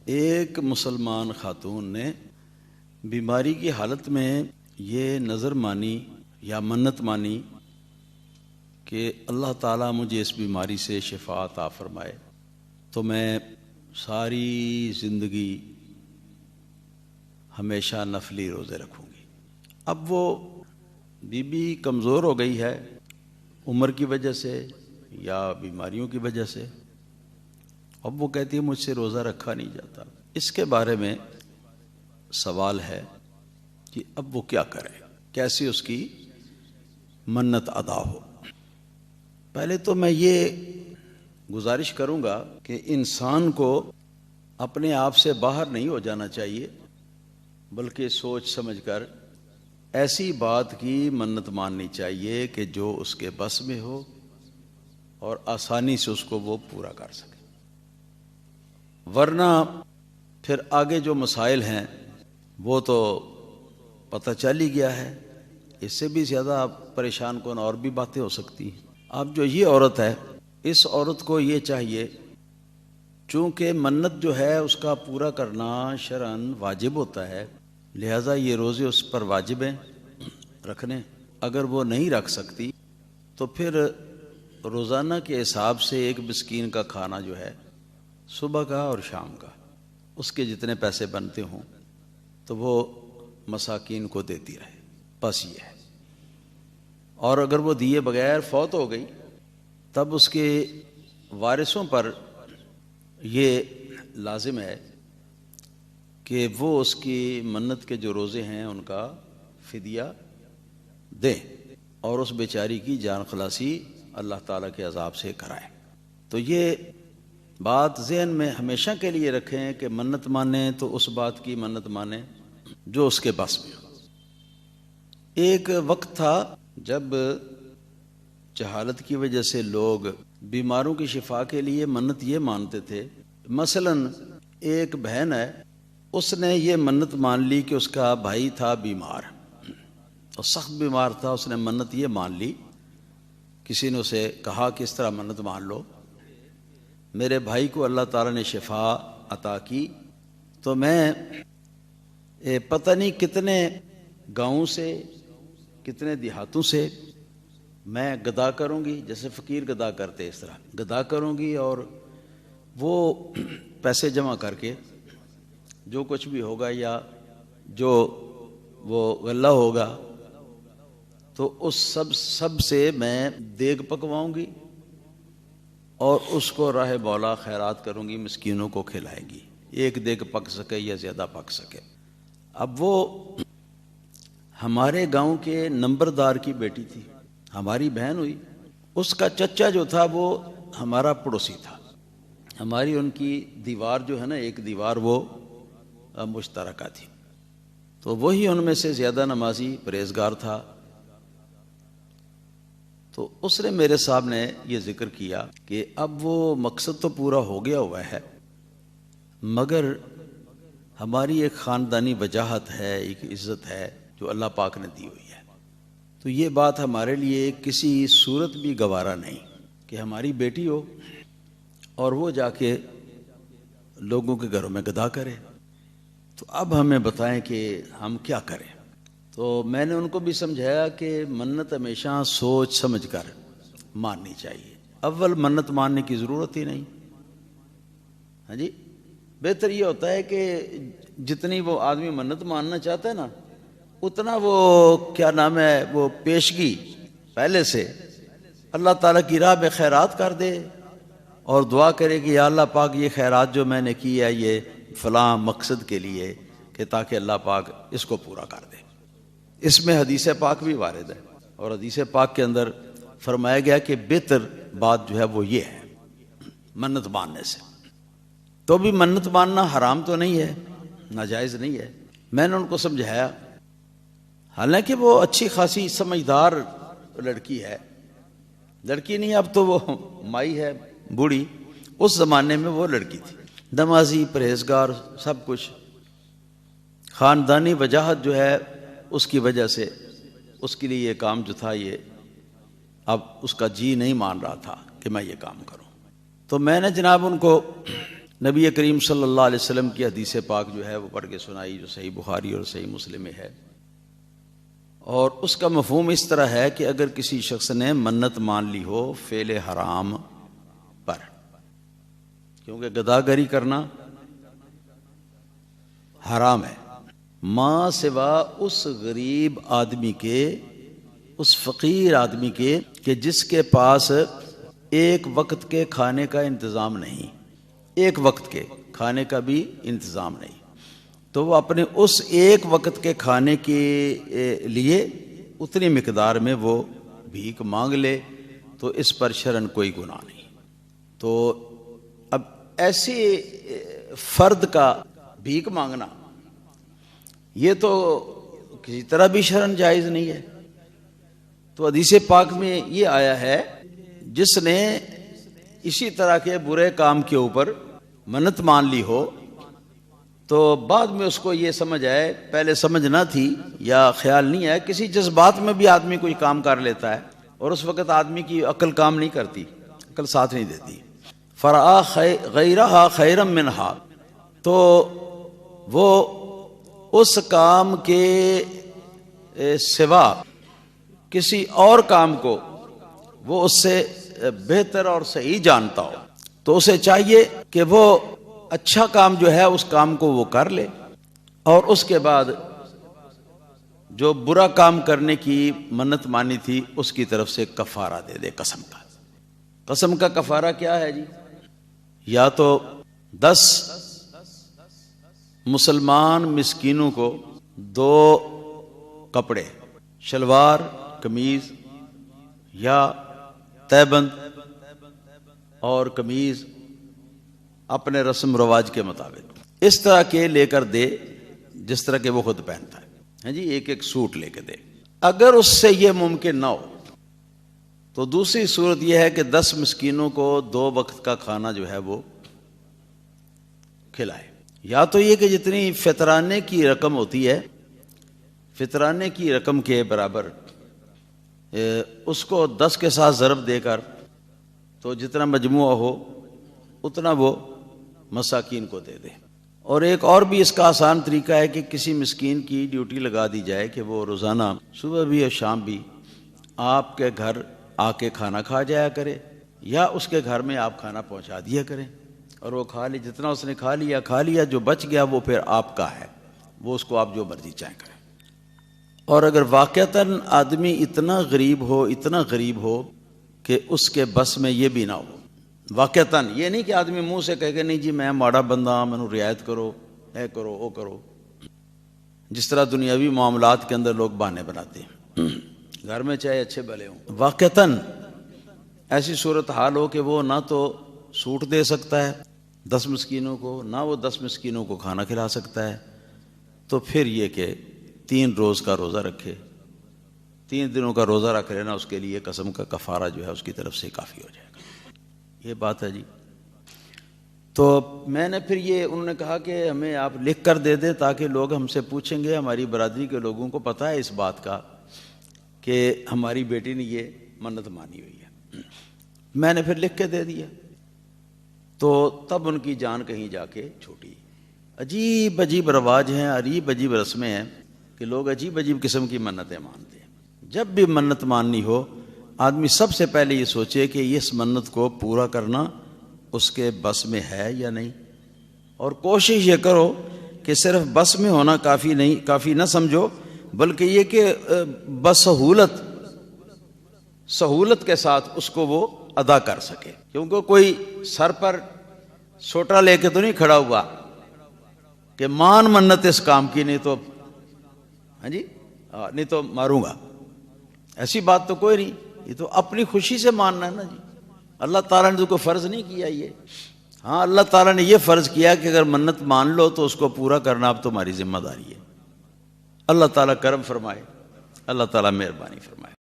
ایک مسلمان خاتون نے بیماری کی حالت میں یہ نظر مانی یا منت مانی کہ اللہ تعالیٰ مجھے اس بیماری سے شفا عطا فرمائے تو میں ساری زندگی ہمیشہ نفلی روزے رکھوں گی۔ اب وہ بی بی کمزور ہو گئی ہے عمر کی وجہ سے یا بیماریوں کی وجہ سے، اب وہ کہتی ہے مجھ سے روزہ رکھا نہیں جاتا۔ اس کے بارے میں سوال ہے کہ اب وہ کیا کرے، کیسے اس کی منت ادا ہو۔ پہلے تو میں یہ گزارش کروں گا کہ انسان کو اپنے آپ سے باہر نہیں ہو جانا چاہیے، بلکہ سوچ سمجھ کر ایسی بات کی منت ماننی چاہیے کہ جو اس کے بس میں ہو اور آسانی سے اس کو وہ پورا کر سکے، ورنہ پھر آگے جو مسائل ہیں وہ تو پتہ چل ہی گیا ہے، اس سے بھی زیادہ پریشان کن اور بھی باتیں ہو سکتی ہیں۔ اب جو یہ عورت ہے، اس عورت کو یہ چاہیے، چونکہ منت جو ہے اس کا پورا کرنا شرعاً واجب ہوتا ہے، لہذا یہ روزے اس پر واجب ہیں رکھنے۔ اگر وہ نہیں رکھ سکتی تو پھر روزانہ کے حساب سے ایک مسکین کا کھانا جو ہے صبح کا اور شام کا، اس کے جتنے پیسے بنتے ہوں تو وہ مساکین کو دیتی رہے، بس یہ ہے۔ اور اگر وہ دیے بغیر فوت ہو گئی تب اس کے وارثوں پر یہ لازم ہے کہ وہ اس کی منت کے جو روزے ہیں ان کا فدیہ دیں اور اس بیچاری کی جان خلاصی اللہ تعالیٰ کے عذاب سے کرائیں۔ تو یہ بات ذہن میں ہمیشہ کے لیے رکھیں کہ منت مانیں تو اس بات کی منت مانیں جو اس کے بس میں ہو۔ ایک وقت تھا جب جہالت کی وجہ سے لوگ بیماروں کی شفا کے لیے منت یہ مانتے تھے، مثلا ایک بہن ہے، اس نے یہ منت مان لی کہ اس کا بھائی تھا بیمار اور سخت بیمار تھا، اس نے منت یہ مان لی، کسی نے اسے کہا کہ اس طرح منت مان لو، میرے بھائی کو اللہ تعالیٰ نے شفا عطا کی تو میں پتہ نہیں کتنے گاؤں سے کتنے دیہاتوں سے میں گدا کروں گی، جیسے فقیر گدا کرتے اس طرح گدا کروں گی، اور وہ پیسے جمع کر کے جو کچھ بھی ہوگا یا جو وہ غلہ ہوگا تو اس سب سے میں دیگ پکواؤں گی اور اس کو راہ مولا خیرات کروں گی، مسکینوں کو کھلائے گی، ایک دیگ پک سکے یا زیادہ پک سکے۔ اب وہ ہمارے گاؤں کے نمبردار کی بیٹی تھی، ہماری بہن ہوئی، اس کا چچا جو تھا وہ ہمارا پڑوسی تھا، ہماری ان کی دیوار جو ہے نا، ایک دیوار وہ مشترکہ تھی، تو وہی ان میں سے زیادہ نمازی پرہیزگار تھا۔ تو اس نے میرے سامنے یہ ذکر کیا کہ اب وہ مقصد تو پورا ہو گیا ہوا ہے، مگر ہماری ایک خاندانی وجاہت ہے، ایک عزت ہے جو اللہ پاک نے دی ہوئی ہے، تو یہ بات ہمارے لیے کسی صورت بھی گوارا نہیں کہ ہماری بیٹی ہو اور وہ جا کے لوگوں کے گھروں میں گدا کرے، تو اب ہمیں بتائیں کہ ہم کیا کریں۔ تو میں نے ان کو بھی سمجھایا کہ منت ہمیشہ سوچ سمجھ کر ماننی چاہیے، اول منت ماننے کی ضرورت ہی نہیں، ہاں جی، بہتر یہ ہوتا ہے کہ جتنی وہ آدمی منت ماننا چاہتا ہے نا، اتنا وہ کیا نام ہے وہ پیشگی پہلے سے اللہ تعالیٰ کی راہ میں خیرات کر دے اور دعا کرے کہ یا اللہ پاک یہ خیرات جو میں نے کی ہے یہ فلاں مقصد کے لیے، کہ تاکہ اللہ پاک اس کو پورا کر دے۔ اس میں حدیث پاک بھی وارد ہے، اور حدیث پاک کے اندر فرمایا گیا کہ بہتر بات جو ہے وہ یہ ہے منت ماننے سے۔ تو بھی منت ماننا حرام تو نہیں ہے، ناجائز نہیں ہے۔ میں نے ان کو سمجھایا، حالانکہ وہ اچھی خاصی سمجھدار لڑکی ہے، لڑکی نہیں اب تو وہ مائی ہے بوڑھی، اس زمانے میں وہ لڑکی تھی، نمازی پرہیزگار سب کچھ، خاندانی وجاہت جو ہے اس کی وجہ سے اس کے لیے یہ کام جو تھا یہ اب اس کا جی نہیں مان رہا تھا کہ میں یہ کام کروں۔ تو میں نے جناب ان کو نبی کریم صلی اللہ علیہ وسلم کی حدیث پاک جو ہے وہ پڑھ کے سنائی، جو صحیح بخاری اور صحیح مسلم میں ہے، اور اس کا مفہوم اس طرح ہے کہ اگر کسی شخص نے منت مان لی ہو فعل حرام پر، کیونکہ گداگری کرنا حرام ہے، ماں سوا اس غریب آدمی کے، اس فقیر آدمی کے کہ جس کے پاس ایک وقت کے کھانے کا انتظام نہیں، ایک وقت کے کھانے کا بھی انتظام نہیں، تو وہ اپنے اس ایک وقت کے کھانے کے لیے اتنی مقدار میں وہ بھیک مانگ لے تو اس پر شرعاً کوئی گناہ نہیں۔ تو اب ایسے فرد کا بھیک مانگنا یہ تو کسی طرح بھی شرعاً جائز نہیں ہے۔ تو حدیث پاک میں یہ آیا ہے جس نے اسی طرح کے برے کام کے اوپر منت مان لی ہو تو بعد میں اس کو یہ سمجھ آئے، پہلے سمجھ نہ تھی یا خیال نہیں ہے، کسی جذبات میں بھی آدمی کوئی کام کر لیتا ہے اور اس وقت آدمی کی عقل کام نہیں کرتی، عقل ساتھ نہیں دیتی، فرآ غیرہا خیرا منہا، تو وہ اس کام کے سوا کسی اور کام کو وہ اس سے بہتر اور صحیح جانتا ہو تو اسے چاہیے کہ وہ اچھا کام جو ہے اس کام کو وہ کر لے، اور اس کے بعد جو برا کام کرنے کی منت مانی تھی اس کی طرف سے کفارہ دے دے قسم کا۔ قسم کا کفارہ کیا ہے جی؟ یا تو 10 مسلمان مسکینوں کو 2 کپڑے، شلوار قمیض یا تیبند اور قمیض اپنے رسم رواج کے مطابق اس طرح کے لے کر دے جس طرح کے وہ خود پہنتا ہے، جی ایک ایک سوٹ لے کے دے۔ اگر اس سے یہ ممکن نہ ہو تو دوسری صورت یہ ہے کہ 10 مسکینوں کو 2 وقت کا کھانا جو ہے وہ کھلائے، یا تو یہ کہ جتنی فطرانے کی رقم ہوتی ہے، فطرانے کی رقم کے برابر اس کو 10 کے ساتھ ضرب دے کر تو جتنا مجموعہ ہو اتنا وہ مساکین کو دے دے۔ اور ایک اور بھی اس کا آسان طریقہ ہے کہ کسی مسکین کی ڈیوٹی لگا دی جائے کہ وہ روزانہ صبح بھی اور شام بھی آپ کے گھر آ کے کھانا کھا جایا کرے، یا اس کے گھر میں آپ کھانا پہنچا دیا کریں، اور وہ کھا لی، جتنا اس نے کھا لیا، جو بچ گیا وہ پھر آپ کا ہے، وہ اس کو آپ جو مرضی چاہیں کریں۔ اور اگر واقعتاً آدمی اتنا غریب ہو کہ اس کے بس میں یہ بھی نہ ہو، واقعتاً یہ نہیں کہ آدمی منہ سے کہے کہ نہیں جی میں ماڑا بندہ ہوں، میں رعایت کرو، اے کرو او کرو، جس طرح دنیاوی معاملات کے اندر لوگ بہانے بناتے ہیں، گھر میں چاہے اچھے بھلے ہوں، واقعتاً ایسی صورتحال ہو کہ وہ نہ تو سوٹ دے سکتا ہے 10 مسکینوں کو، نہ وہ 10 مسکینوں کو کھانا کھلا سکتا ہے، تو پھر یہ کہ 3 روز کا روزہ رکھے، 3 دنوں کا روزہ رکھ لینا اس کے لیے قسم کا کفارہ جو ہے اس کی طرف سے کافی ہو جائے گا۔ یہ بات ہے جی۔ تو میں نے پھر یہ انہوں نے کہا کہ ہمیں آپ لکھ کر دے دیں تاکہ لوگ ہم سے پوچھیں گے، ہماری برادری کے لوگوں کو پتہ ہے اس بات کا کہ ہماری بیٹی نے یہ منت مانی ہوئی ہے۔ میں نے پھر لکھ کے دے دیا، تو تب ان کی جان کہیں جا کے چھوٹی۔ عجیب عجیب رواج ہیں، عجیب عجیب رسمیں ہیں کہ لوگ عجیب عجیب قسم کی منتیں مانتے ہیں۔ جب بھی منت ماننی ہو آدمی سب سے پہلے یہ سوچے کہ اس منت کو پورا کرنا اس کے بس میں ہے یا نہیں، اور کوشش یہ کرو کہ صرف بس میں ہونا کافی نہ سمجھو، بلکہ یہ کہ سہولت کے ساتھ اس کو وہ ادا کر سکے، کیونکہ کوئی سر پر سوٹا لے کے تو نہیں کھڑا ہوا کہ مان منت اس کام کی، نہیں تو نہیں تو ماروں گا، ایسی بات تو کوئی نہیں، یہ تو اپنی خوشی سے ماننا ہے نا جی۔ اللہ تعالیٰ نے تو کوئی فرض نہیں کیا یہ، ہاں اللہ تعالیٰ نے یہ فرض کیا کہ اگر منت مان لو تو اس کو پورا کرنا اب تمہاری ذمہ داری ہے۔ اللہ تعالیٰ کرم فرمائے، اللہ تعالیٰ مہربانی فرمائے۔